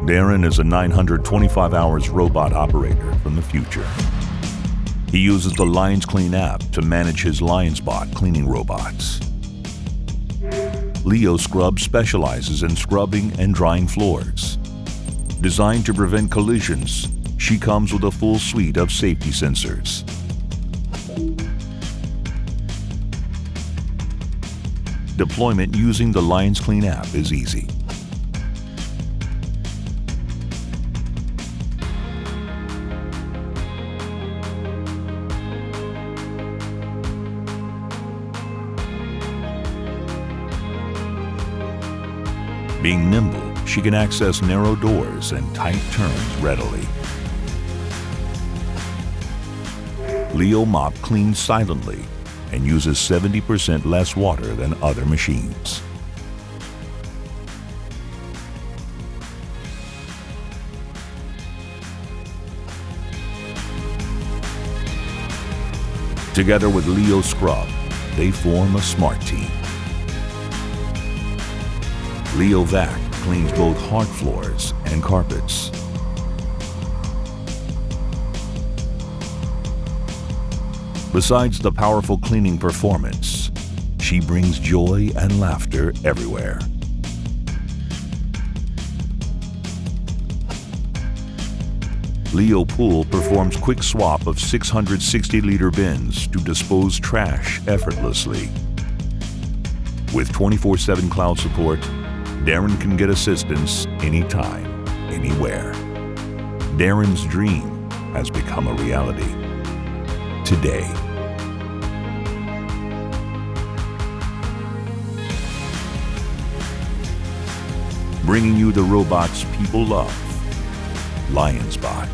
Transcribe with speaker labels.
Speaker 1: Darren is a 925 hours robot operator from the future. He uses the Lions Clean app to manage his LionsBot cleaning robots. Leo Scrub specializes in scrubbing and drying floors. Designed to prevent collisions, she comes with a full suite of safety sensors. Deployment using the Lions Clean app is easy. Being nimble, she can access narrow doors and tight turns readily. LeoMop cleans silently and uses 70% less water than other machines. Together with Leo Scrub, they form a smart team. LeoVac cleans both hard floors and carpets. Besides the powerful cleaning performance, she brings joy and laughter everywhere. LeoPool performs quick swap of 660-liter bins to dispose trash effortlessly. With 24/7 cloud support, Darren can get assistance anytime, anywhere. Darren's dream has become a reality today. Bringing you the robots people love, LionsBot.